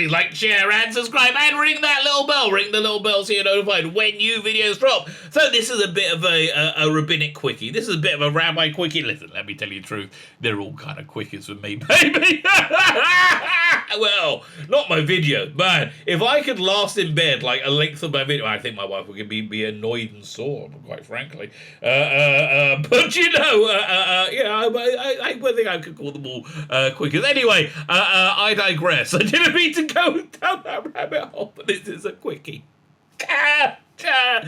Please like, share, and subscribe, and ring that little bell. Ring the little bell so you're notified when new videos drop. So this is a bit of a rabbinic quickie. This is a bit of a rabbi quickie. Listen, let me tell you the truth. They're all kind of quickies for me, baby. Well, not my video, man. If I could last in bed like a length of my video, I think my wife would be annoyed and sore, quite frankly. But you know, I think I could call them all quickies. Anyway, I digress. I didn't mean to go down that rabbit hole, but this is a quickie.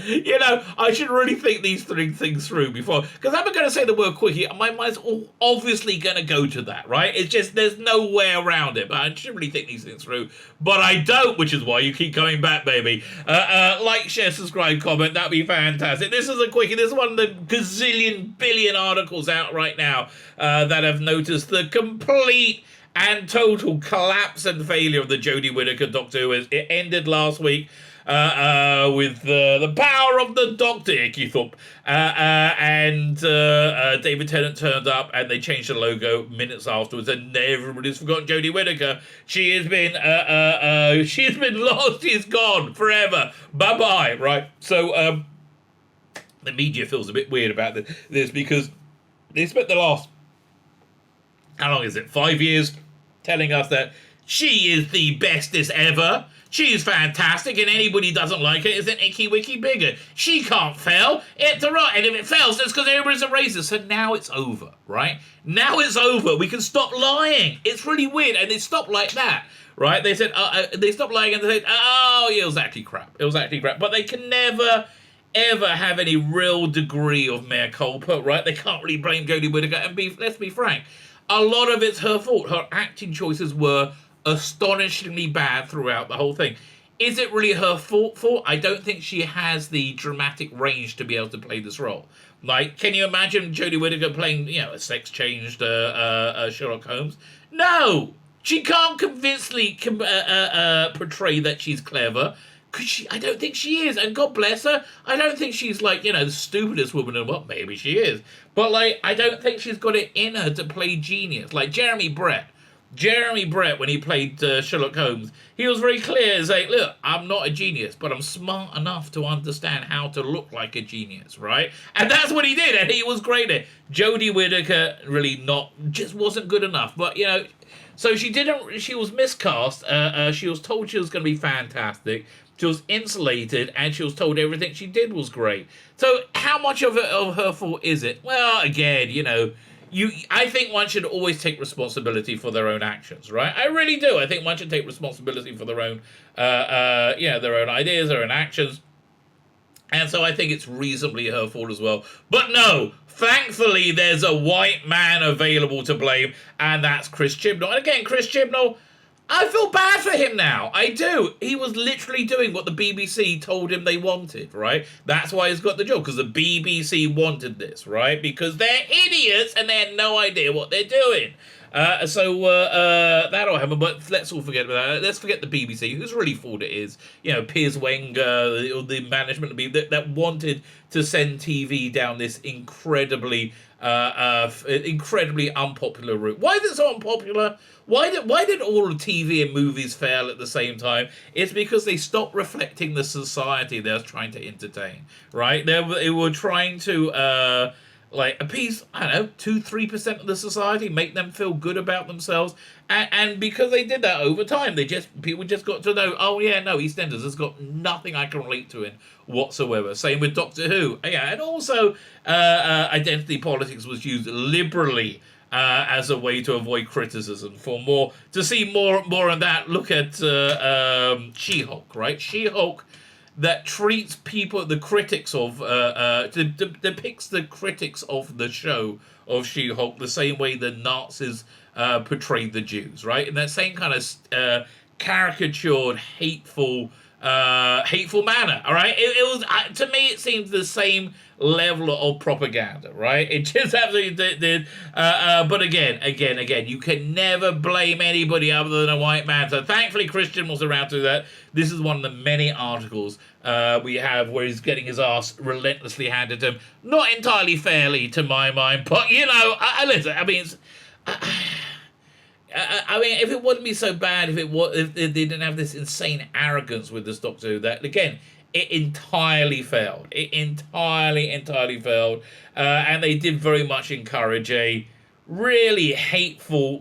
You know, I should really think these three things through before, because I'm going to say the word quickie, my mind's obviously going to go to that, right? It's just, there's no way around it, but I should really think these things through, but I don't, which is why you keep coming back, baby. Like, share, subscribe, comment, that'd be fantastic. This is a quickie. This is one of the gazillion billion articles out right now that have noticed the complete and total collapse and failure of the Jodie Whittaker Doctor Who. It ended last week with the power of the Doctor, Icky Thump, and David Tennant turned up, and they changed the logo minutes afterwards, and everybody's forgotten Jodie Whittaker. She has been lost. She's gone forever. Bye bye. Right. So the media feels a bit weird about this because they spent the last, how long is it, 5 years, telling us that she is the bestest ever. She's fantastic, and anybody doesn't like it is an icky wicky bigot. She can't fail. It's a right, and if it fails, it's because everybody's a racist. So now it's over, right? Now it's over. We can stop lying. It's really weird, and they stopped like that, right? They said they stopped lying, and they said, "Oh, yeah, it was actually crap. It was actually crap." But they can never, ever have any real degree of mea culpa, right? They can't really blame Jodie Whittaker, and let's be frank, a lot of it's her fault. Her acting choices were astonishingly bad throughout the whole thing. Is it really her fault? I don't think she has the dramatic range to be able to play this role. Like, can you imagine Jodie Whittaker playing, you know, a sex-changed Sherlock Holmes? No! She can't convincingly portray that she's clever, because I don't think she is, and God bless her. I don't think she's, like, you know, the stupidest woman in the world. Maybe she is. But, like, I don't think she's got it in her to play genius. Like, Jeremy Brett, when he played Sherlock Holmes, he was very clear, saying, look, I'm not a genius, but I'm smart enough to understand how to look like a genius, right? And that's what he did, and he was great at it. Jodie Whittaker really just wasn't good enough. But, you know, so she was miscast. She was told she was going to be fantastic. She was insulated, and she was told everything she did was great. So how much of her fault is it? Well, again, you know, I think one should always take responsibility for their own actions, right? I really do. I think one should take responsibility for their own, their own ideas, their own actions. And so I think it's reasonably her fault as well. But no, thankfully, there's a white man available to blame, and that's Chris Chibnall. And again, Chris Chibnall, I feel bad for him now. I do. He was literally doing what the BBC told him they wanted, right? That's why he's got the job, because the BBC wanted this, right? Because they're idiots and they had no idea what they're doing. That'll happen, but let's all forget about that. Let's forget the BBC, whose really fault it is. You know, Piers Wenger, the management that wanted to send TV down this incredibly unpopular route. Why is it so unpopular? Why did all the TV and movies fail at the same time? It's because they stopped reflecting the society they were trying to entertain, right? They were trying to appease, I don't know, 2-3% of the society, make them feel good about themselves, and because they did that over time, people just got to know, oh yeah, no, EastEnders has got nothing I can relate to in whatsoever. Same with Doctor Who, yeah, and also identity politics was used liberally as a way to avoid criticism. To see more of that, look at She-Hulk, right? She-Hulk, that treats people, the critics of, depicts the critics of the show of She-Hulk the same way the Nazis portrayed the Jews, right? In that same kind of caricatured, hateful manner, all right? It was, to me, it seemed the same level of propaganda, right? It just absolutely did. But again, you can never blame anybody other than a white man. So thankfully, Christian was around to do that. This is one of the many articles we have where he's getting his ass relentlessly handed to him. Not entirely fairly, to my mind, but, you know, listen, I mean, I mean, if it wouldn't be so bad, if they didn't have this insane arrogance with this Doctor Who, that again, it entirely failed. It entirely failed, and they did very much encourage a really hateful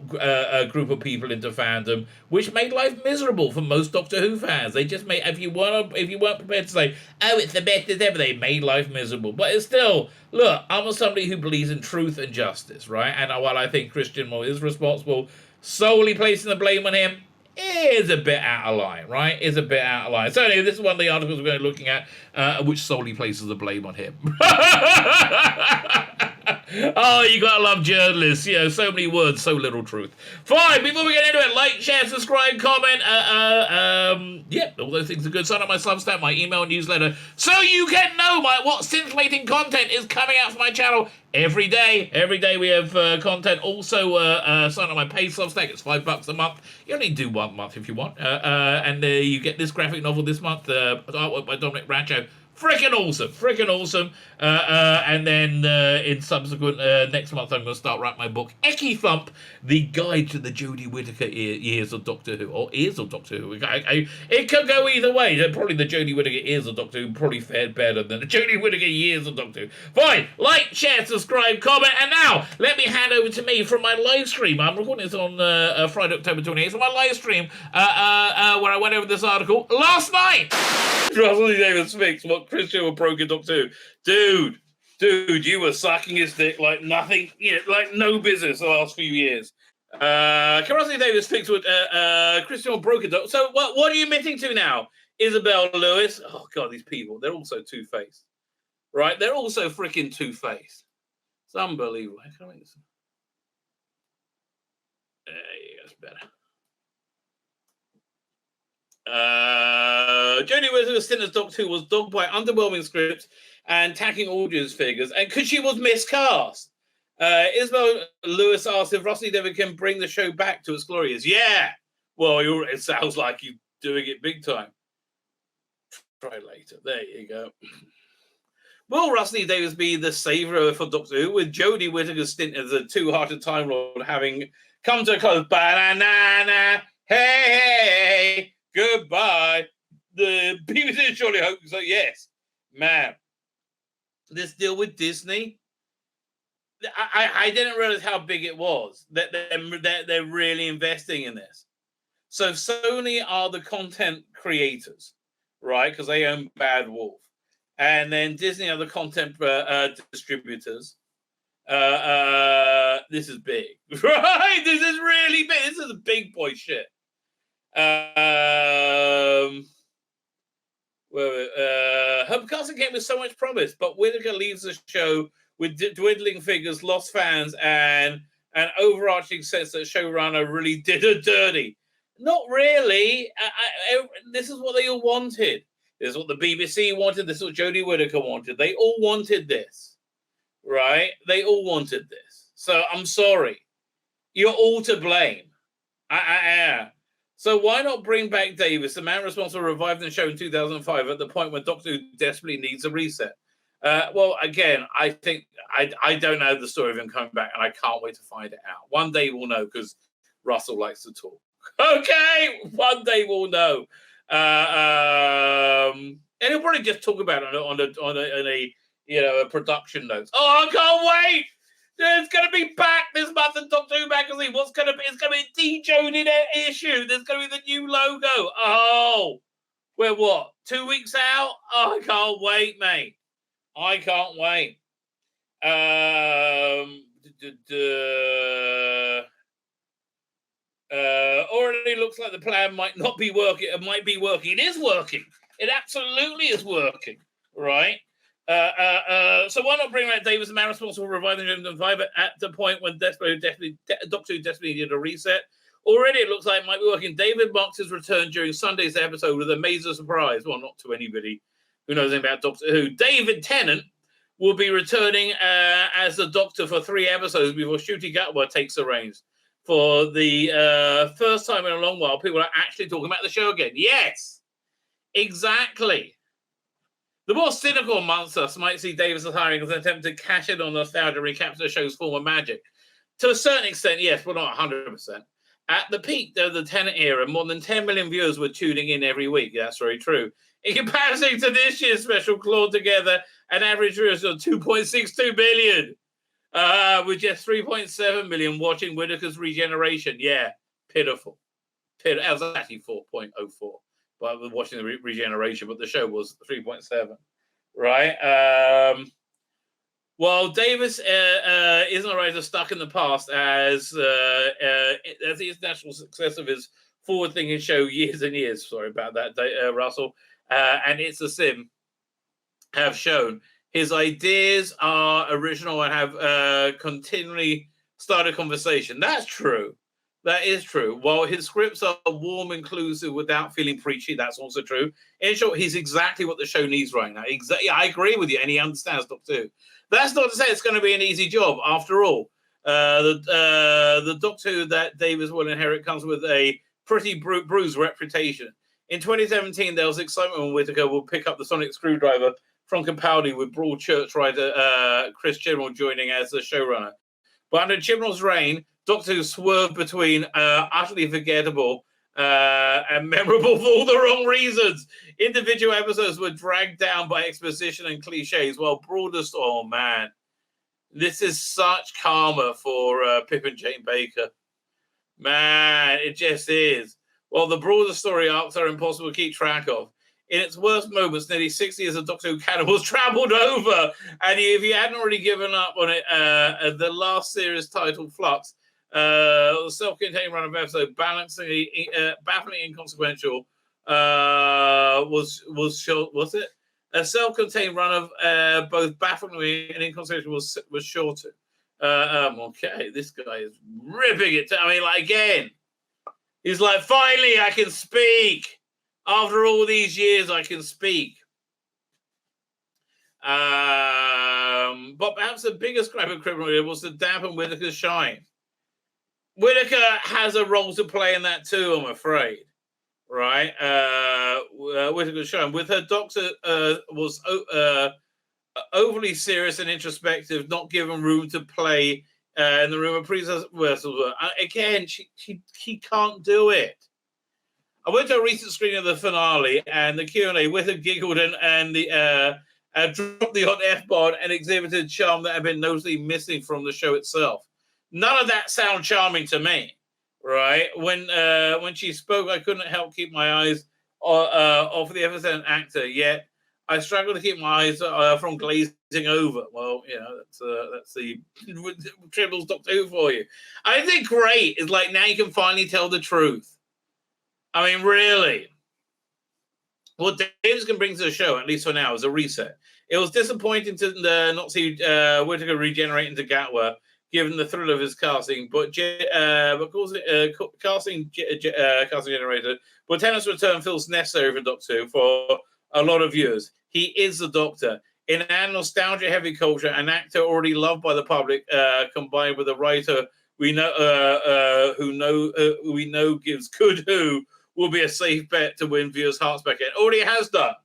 group of people into fandom, which made life miserable for most Doctor Who fans. They just made, if you weren't prepared to say, "Oh, it's the best as ever," they made life miserable. But it's still, look, I'm somebody who believes in truth and justice, right? And while I think Christian Moore is responsible, solely placing the blame on him is a bit out of line, right? Is a bit out of line. So anyway, this is one of the articles we're going to be looking at, which solely places the blame on him. Oh, you gotta love journalists. You know, so many words, so little truth. Fine, before we get into it, like, share, subscribe, comment. Yeah, all those things are good. Sign up my Substack, my email newsletter, so you can know what scintillating content is coming out for my channel every day. Every day we have content. Also, sign up my paid Substack. It's $5 a month. You only do 1 month if you want. And you get this graphic novel this month, artwork by Dominic Rancho. Freaking awesome. And then in subsequent, next month I'm going to start writing my book, Ecky Thump, The Guide to the Jodie Whittaker Years of Doctor Who, or Ears of Doctor Who. It could go either way. Probably the Jodie Whittaker Ears of Doctor Who probably fared better than the Jodie Whittaker Years of Doctor Who. Fine, like, share, subscribe, comment, and now let me hand over to me from my live stream. I'm recording this on Friday, October 28th, so my live stream where I went over this article last night. Russell Davis fixed what Christian were broken Doctor Who. Dude, you were sucking his dick like nothing, like no business the last few years. Russell Davis fixed what Christian were broken Doctor. So what are you admitting to now? Isabel Lewis? Oh God, these people, they're all so two-faced. Right? They're all so freaking two-faced. It's unbelievable. How can I make this? There you go, it's better. Jodie Whittaker's stint as Doctor Who was dogged by underwhelming scripts and tacking audience figures, and because she was miscast. Isabel Lewis asked if Russell David can bring the show back to its glorious. Yeah, well, it sounds like you're doing it big time. Try later. There you go. Will Russell Davies be the saviour for Doctor Who, with Jodie Whittaker's stint as a two-hearted Time Lord having come to a close? Ba-na-na-na, hey, goodbye. The BBC surely hopes so. Yes, man. This deal with Disney, I didn't realize how big it was. That they're really investing in this. So Sony are the content creators, right? Because they own Bad Wolf, and then Disney are the content distributors. This is big, right? This is really big. This is big boy shit. Her casting came with so much promise, but Whittaker leaves the show with dwindling figures, lost fans, and an overarching sense that showrunner really did her dirty. Not really. This is what they all wanted. This is what the BBC wanted. This is what Jodie Whittaker wanted. They all wanted this, right? They all wanted this. So I'm sorry. You're all to blame. So why not bring back Davis, the man responsible for reviving the show in 2005 at the point when Doctor Who desperately needs a reset? Well, again, I think I don't know the story of him coming back, and I can't wait to find it out. One day we'll know, because Russell likes to talk. Okay, one day we'll know. And he'll probably just talk about it on a production notes. Oh, I can't wait! There's going to be back this month in Doctor Who magazine. It's going to be a de-Jodie issue. There's going to be the new logo. Oh, we're what? 2 weeks out? Oh, I can't wait, mate. I can't wait. Already looks like the plan might not be working. It might be working. It is working. It absolutely is working, right? So why not bring back Davis, the man responsible for reviving the Five at the point when Doctor Who desperately needed a reset? Already it looks like it might be working. David marks his return during Sunday's episode with a major surprise. Well, not to anybody who knows anything about Doctor Who. David Tennant will be returning as the Doctor for 3 episodes before Ncuti Gatwa takes the reins. For the first time in a long while, people are actually talking about the show again. Yes, exactly. The more cynical amongst us might see Davis as hiring as an attempt to cash in on nostalgia and recapture the show's former magic. To a certain extent, yes, but not 100%. At the peak of the Tennant era, more than 10 million viewers were tuning in every week. That's very true. In comparison to this year's special, clawed together an average viewers of 2.62 billion, with just 3.7 million watching Whittaker's Regeneration. Yeah, pitiful. It was actually 4.04, but watching the Regeneration, but the show was 3.7, right? Well, Davis isn't a writer stuck in the past as the international success of his forward-thinking show Years and Years. Sorry about that, Russell. And It's a Sim have shown his ideas are original and have continually started conversation. That's true. That is true. While his scripts are warm, inclusive, without feeling preachy, that's also true. In short, he's exactly what the show needs right now. Exactly, I agree with you, and he understands Doctor Who. That's not to say it's going to be an easy job. After all, the Doctor Who that Davis will inherit comes with a pretty bruised reputation. In 2017, there was excitement when Whittaker will pick up the sonic screwdriver from Capaldi, with Broadchurch writer Chris Chibnall joining as the showrunner. But under Chibnall's reign, Doctor Who swerved between utterly forgettable and memorable for all the wrong reasons. Individual episodes were dragged down by exposition and cliches, while broader... Oh, man. This is such karma for Pip and Jane Baker. Man, it just is. Well, the broader story arcs are impossible to keep track of. In its worst moments, nearly 60 years of Doctor Who canon was trampled over. And if you hadn't already given up on it, the last series titled Flux, the self-contained run of episode, bafflingly inconsequential, was short. Was it? A self-contained run of both bafflingly and inconsequential was shorter. Okay, this guy is ripping it. I mean, like, again, he's like, finally, I can speak. After all these years, I can speak. But perhaps the biggest gripe of Criminal was to dampen Whittaker's shine. Whittaker has a role to play in that too, I'm afraid. Right? Whittaker's shine. With her Doctor was overly serious and introspective, not given room to play in the room of pre-rehearsals. Again, she can't do it. I went to a recent screening of the finale, and the Q&A, Whittaker giggled and dropped the odd F-bomb and exhibited charm that had been noticeably missing from the show itself. None of that sounded charming to me, right? When she spoke, I couldn't help keep my eyes off the ever-present actor, yet I struggled to keep my eyes from glazing over. Well, you know, that's the Tribble's Doctor Who for you. I think great is like, now you can finally tell the truth. I mean, really. What Davis can bring to the show, at least for now, is a reset. It was disappointing to not see Whittaker regenerate into Gatwa, given the thrill of his casting, but casting generator. But Tennant's return feels necessary for Doctor Who for a lot of viewers. He is the Doctor. In a nostalgia-heavy culture, an actor already loved by the public, combined with a writer we know gives good Who, will be a safe bet to win viewers' hearts back in. Already has done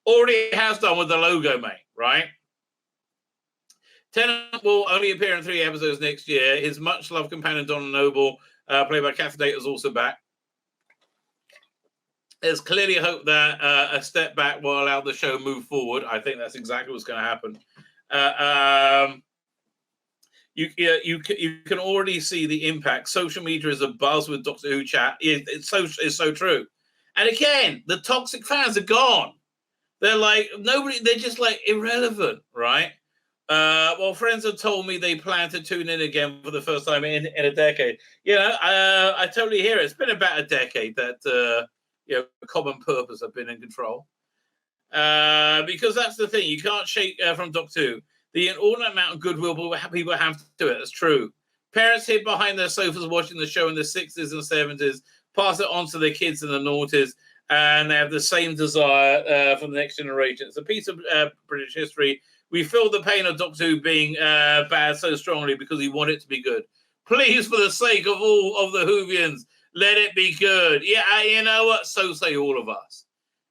with the logo, mate, right? Tennant will only appear in 3 episodes next year. His much-loved companion, Donna Noble, played by Cathy Tate, is also back. There's clearly hope that a step back will allow the show move forward. I think that's exactly what's going to happen. You can already see the impact. Social media is abuzz with Doctor Who chat. It's so true. And again, the toxic fans are gone. They're like, nobody, they're just like irrelevant, right? Well, friends have told me they plan to tune in again for the first time in a decade. You know, I totally hear it. It's been about a decade that, common purpose have been in control. Because that's the thing. You can't shake from Doctor Who. The inordinate amount of goodwill people have to it. That's true. Parents hid behind their sofas watching the show in the 60s and 70s, pass it on to their kids in the noughties, and they have the same desire for the next generation. It's a piece of British history. We feel the pain of Doctor Who being bad so strongly because we want it to be good. Please, for the sake of all of the Whovians, let it be good. Yeah, you know what? So say all of us.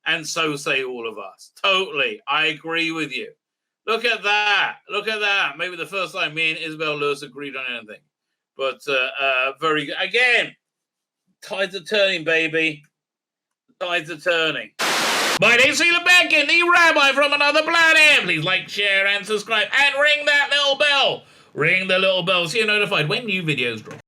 And so say all of us. Totally. I agree with you. Look at that. Look at that. Maybe the first time me and Isabel Lewis agreed on anything. But very good. Again, Tides are turning, baby. The tides are turning. My name's Tzvi Lebetkin, the Rabbi from another planet. Please like, share, and subscribe, and ring that little bell. Ring the little bell so you're notified when new videos drop.